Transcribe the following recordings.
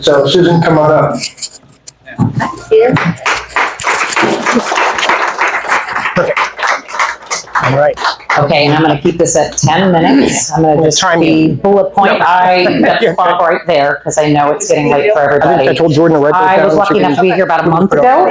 So Susan, come on up. Here. Perfect. All right. Okay, and I'm gonna keep this at 10 minutes. I'm gonna just Time be you. bullet point. No. I got the clock right there because I know it's getting late for I think I everybody. told Jordan to write those down. I was so lucky she enough to can- be here about a month ago,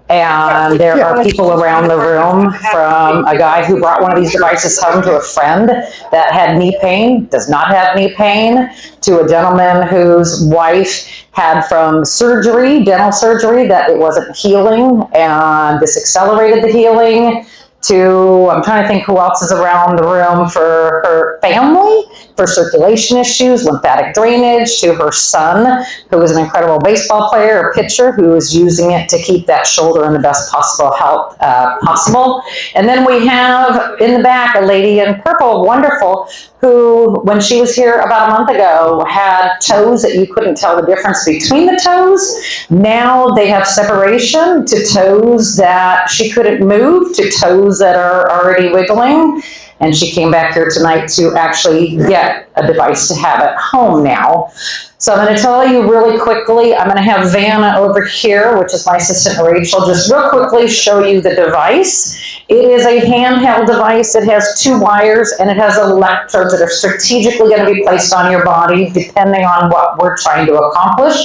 and there are people around the room, from a guy who brought one of these devices home to a friend that had knee pain, does not have knee pain, to a gentleman whose wife had from surgery, dental surgery, that it wasn't healing, and this accelerated the healing, to, I'm trying to think who else is around the room, for her family, for circulation issues, lymphatic drainage, to her son, who is an incredible baseball player, a pitcher, who is using it to keep that shoulder in the best possible health possible. And then we have in the back a lady in purple, wonderful, who, when she was here about a month ago, had toes that you couldn't tell the difference between the toes. Now they have separation, to toes that she couldn't move, to toes that are already wiggling. And she came back here tonight to actually get a device to have at home now. So I'm going to tell you really quickly, I'm going to have Vanna over here, which is my assistant Rachel, just real quickly show you the device. It is a handheld device. It has 2 wires and it has electrodes that are strategically going to be placed on your body depending on what we're trying to accomplish.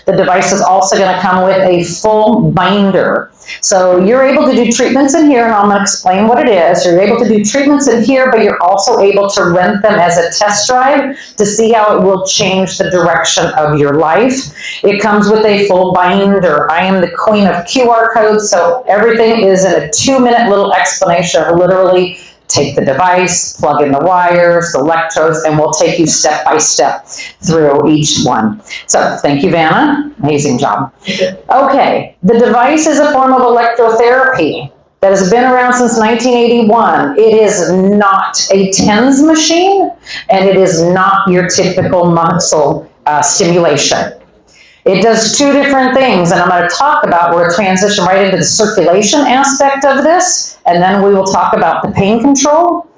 The device is also going to come with a full binder. So you're able to do treatments in here, and I'm going to explain what it is. You're able to do treatments in here, but you're also able to rent them as a test drive to see how it will change the direction of your life. It comes with a full binder. I am the queen of QR codes, so everything is in a 2-minute little explanation of literally take the device, plug in the wires, the electrodes, and we'll take you step by step through each one. So thank you, Vanna. Amazing job. Okay, the device is a form of electrotherapy that has been around since 1981. It is not a TENS machine, and it is not your typical muscle stimulation. It does 2 different things, and I'm going to talk about, we're going to transition right into the circulation aspect of this, and then we will talk about the pain control.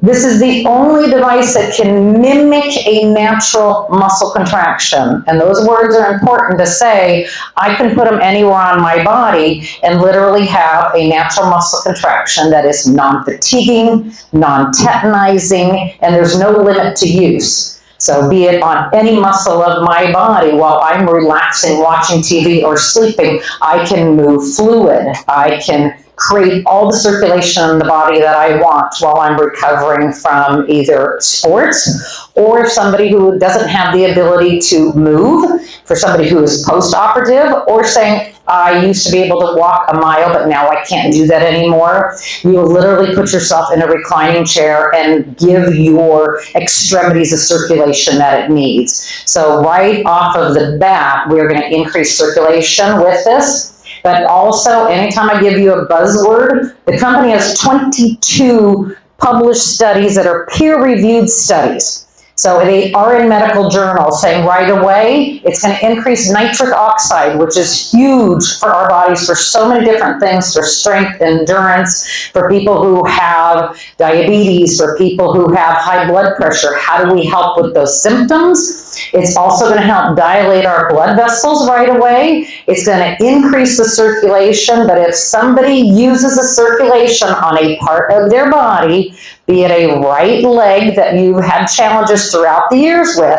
This is the only device that can mimic a natural muscle contraction, and those words are important to say. I can put them anywhere on my body and literally have a natural muscle contraction that is non-fatiguing, non-tetanizing, and there's no limit to use. So be it on any muscle of my body while I'm relaxing, watching TV, or sleeping, I can move fluid. I can create all the circulation in the body that I want while I'm recovering from either sports, or somebody who doesn't have the ability to move, for somebody who is post-operative, or saying, I used to be able to walk a mile, but now I can't do that anymore. You will literally put yourself in a reclining chair and give your extremities the circulation that it needs. So right off of the bat, we're going to increase circulation with this. But also, anytime I give you a buzzword, the company has 22 published studies that are peer-reviewed studies. So they are in medical journals saying right away, it's going to increase nitric oxide, which is huge for our bodies for so many different things, for strength, endurance, for people who have diabetes, for people who have high blood pressure. How do we help with those symptoms? It's also going to help dilate our blood vessels right away. It's going to increase the circulation, but if somebody uses the circulation on a part of their body, be it a right leg that you've had challenges throughout the years with,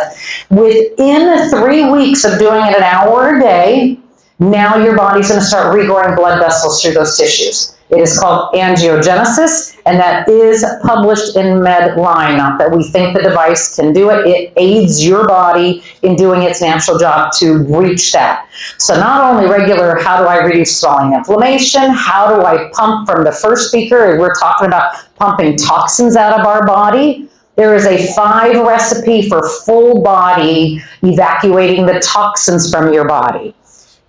within 3 weeks of doing it an hour a day, now your body's going to start regrowing blood vessels through those tissues. It is called angiogenesis, and that is published in Medline. Not that we think the device can do it. It aids your body in doing its natural job to reach that. So not only regular, how do I reduce swelling, inflammation? How do I pump from the first speaker? We're talking about pumping toxins out of our body. There is a 5 recipe for full body evacuating the toxins from your body.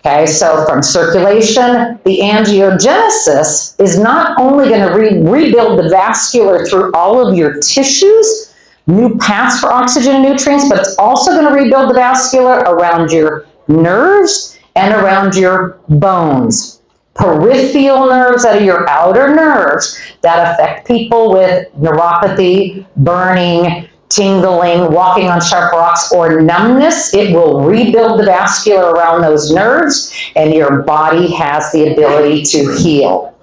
Okay, so from circulation, the angiogenesis is not only going to rebuild the vascular through all of your tissues, new paths for oxygen and nutrients, but it's also going to rebuild the vascular around your nerves and around your bones. Peripheral nerves that are your outer nerves that affect people with neuropathy, burning, tingling, walking on sharp rocks, or numbness, it will rebuild the vascular around those nerves, and your body has the ability to heal.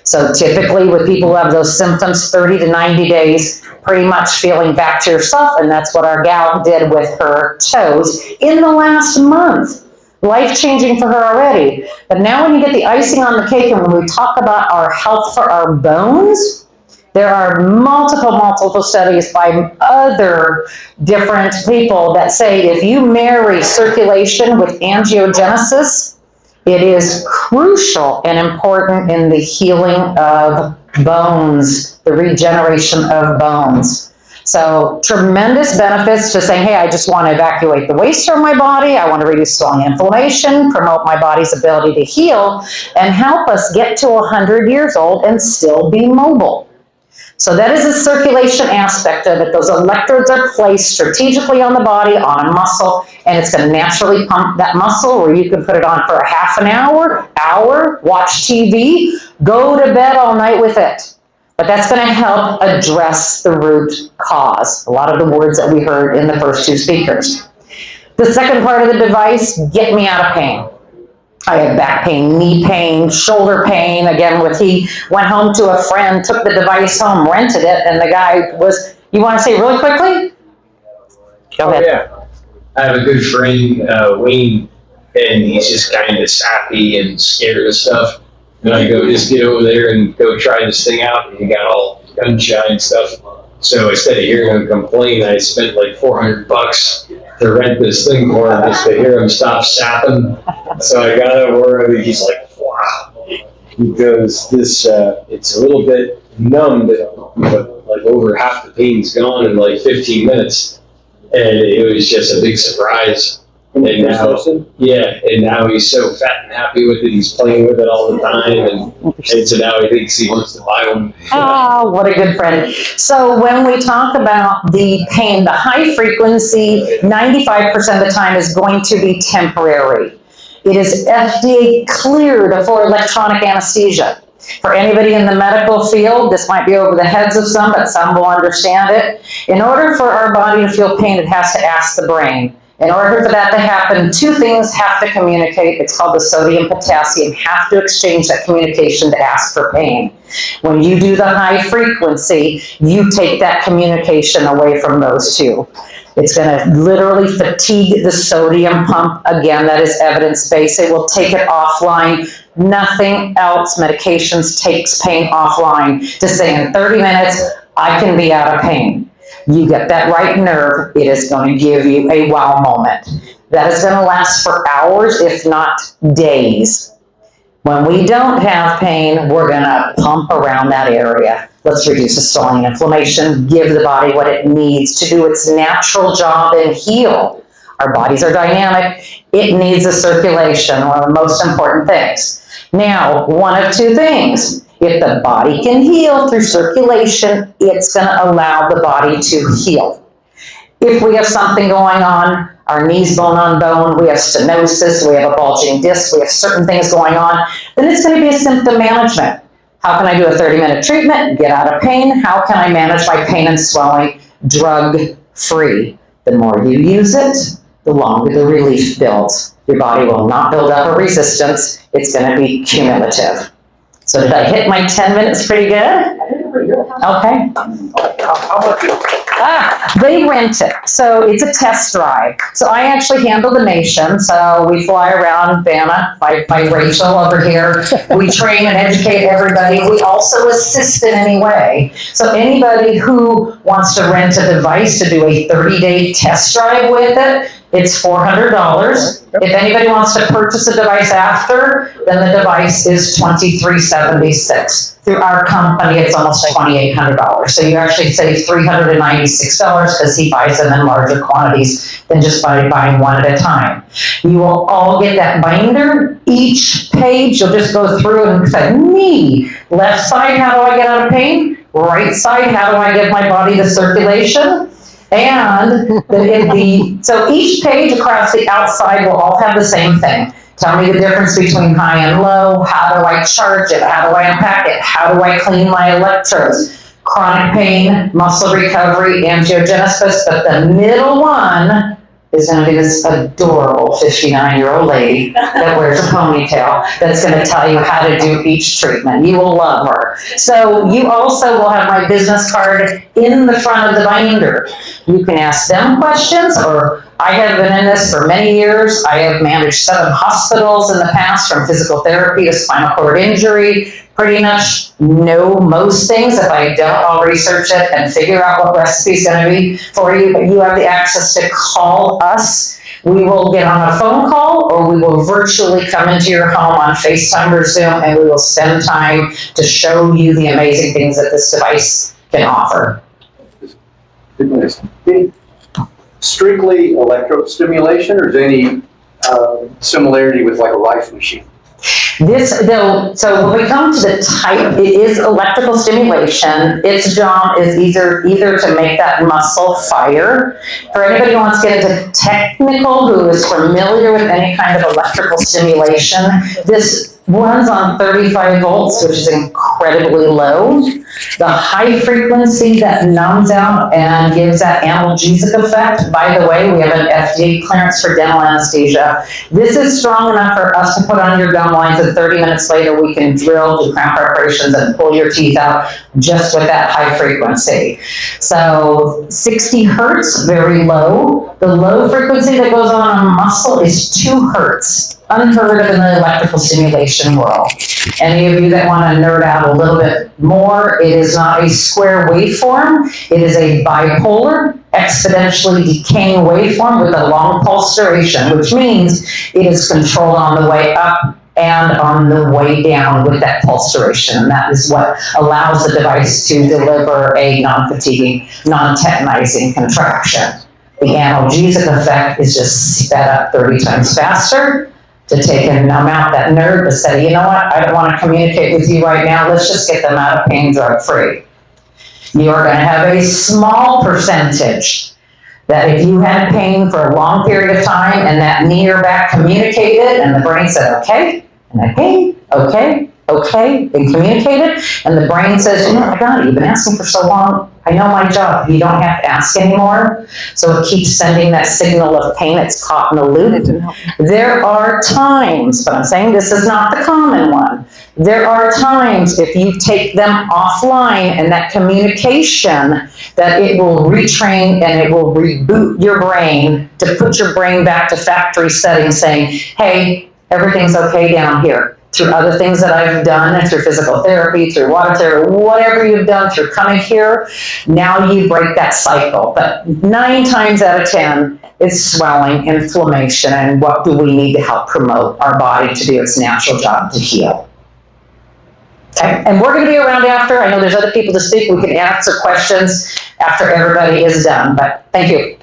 So typically with people who have those symptoms, 30 to 90 days, pretty much feeling back to yourself, and that's what our gal did with her toes in the last month. Life-changing for her already. But now when you get the icing on the cake, and when we talk about our health for our bones, there are multiple studies by other different people that say if you marry circulation with angiogenesis, it is crucial and important in the healing of bones, the regeneration of bones. So tremendous benefits to saying, hey, I just want to evacuate the waste from my body. I want to reduce swelling and inflammation, promote my body's ability to heal, and help us get to 100 years old and still be mobile. So that is the circulation aspect of it. Those electrodes are placed strategically on the body, on a muscle, and it's going to naturally pump that muscle, or you can put it on for a half an hour, watch TV, go to bed all night with it. But that's going to help address the root cause. A lot of the words that we heard in the first two speakers. The second part of the device, get me out of pain. I have back pain, knee pain, shoulder pain. Again, he went home to a friend, took the device home, rented it, and the guy was, you want to say really quickly? Go ahead. Yeah. I have a good friend, Wayne, and he's just kind of sappy and scared of stuff. And I go, just get over there and go try this thing out. And he got all gun shy and stuff. So instead of hearing him complain, I spent like $400 to rent this thing for him just to hear him stop sapping. So I got over and he's like, wow. Because this, it's a little bit numbed, but like over half the pain's gone in like 15 minutes. And it was just a big surprise. And now, and now he's so fat and happy with it. He's playing with it all the time, and so now he thinks he wants to buy one. Oh, what a good friend. So when we talk about the pain, the high frequency, 95% of the time is going to be temporary. It is FDA cleared for electronic anesthesia. For anybody in the medical field, this might be over the heads of some, but some will understand it. In order for our body to feel pain, it has to ask the brain. In order for that to happen, two things have to communicate. It's called the sodium potassium, have to exchange that communication to ask for pain. When you do the high frequency, you take that communication away from those two. It's going to literally fatigue the sodium pump. Again, that is evidence-based. It will take it offline. Nothing else, medications takes pain offline to say in 30 minutes, I can be out of pain. You get that right nerve, it is going to give you a wow moment. That is going to last for hours, if not days. When we don't have pain, we're going to pump around that area. Let's reduce the swelling and inflammation, give the body what it needs to do its natural job and heal. Our bodies are dynamic. It needs a circulation, one of the most important things. Now, one of two things. If the body can heal through circulation, it's going to allow the body to heal. If we have something going on, our knees bone on bone, we have stenosis, we have a bulging disc, we have certain things going on, then it's going to be a symptom management. How can I do a 30-minute treatment, get out of pain? How can I manage my pain and swelling drug-free? The more you use it, the longer the relief builds. Your body will not build up a resistance. It's going to be cumulative. So did I hit my 10 minutes pretty good? Okay. They rent it. So it's a test drive. So I actually handle the nation. So we fly around Vanna by Rachel over here. We train and educate everybody. We also assist in any way. So anybody who wants to rent a device to do a 30-day test drive with it, it's $400. If anybody wants to purchase a device after, then the device is $2,376. Through our company, it's almost $2,800. So you actually save $396 because he buys them in larger quantities than just by buying one at a time. You will all get that binder. Each page, you'll just go through and say, me. Left side, how do I get out of pain? Right side, how do I give my body the circulation? And so each page across the outside will all have the same thing. Tell me the difference between high and low. How do I charge it? How do I unpack it? How do I clean my electrodes? chronic pain, muscle recovery, angiogenesis, but the middle one is going to be this adorable 59-year-old lady that wears a ponytail that's going to tell you how to do each treatment. You will love her. So you also will have my business card in the front of the binder. You can ask them questions, or I have been in this for many years. I have managed 7 hospitals in the past, from physical therapy to spinal cord injury. Pretty much know most things. If I don't, I'll research it and figure out what recipe is going to be for you. But you have the access to call us. We will get on a phone call, or we will virtually come into your home on FaceTime or Zoom, and we will spend time to show you the amazing things that this device can offer. Strictly electrostimulation, or is there any similarity with like a rice machine? This, though, so when we come to the type, it is electrical stimulation. Its job is either to make that muscle fire. For anybody who wants to get into technical, who is familiar with any kind of electrical stimulation, this runs on 35 volts, which is incredibly low. The high frequency that numbs out and gives that analgesic effect. By the way, we have an FDA clearance for dental anesthesia. This is strong enough for us to put on your gum lines, and 30 minutes later we can drill, do crown preparations, and pull your teeth out just with that high frequency. So 60 hertz, very low. The low frequency that goes on a muscle is 2 hertz. Unheard of in the electrical stimulation world. Any of you that want to nerd out a little bit more, it is not a square waveform. It is a bipolar, exponentially decaying waveform with a long pulse duration, which means it is controlled on the way up and on the way down with that pulse duration. And that is what allows the device to deliver a non-fatiguing, non-tetanizing contraction. The analgesic effect is just sped up 30 times faster, to take and numb out that nerve, to say, you know what, I don't want to communicate with you right now, let's just get them out of pain drug free. You are going to have a small percentage that if you had pain for a long period of time and that knee or back communicated and the brain said, okay, and I pain, okay, and communicated, and the brain says, you know, I got it, you've been asking for so long, I know my job, you don't have to ask anymore. So it keeps sending that signal of pain, it's caught in a loop. There are times, but I'm saying this is not the common one. There are times if you take them offline and that communication, that it will retrain and it will reboot your brain to put your brain back to factory settings, saying, hey, everything's okay down here. Through other things that I've done, through physical therapy, through water therapy, whatever you've done through coming here, now you break that cycle. But 9 times out of 10, it's swelling, inflammation, and what do we need to help promote our body to do its natural job to heal? Okay, and we're going to be around after. I know there's other people to speak. We can answer questions after everybody is done, but thank you.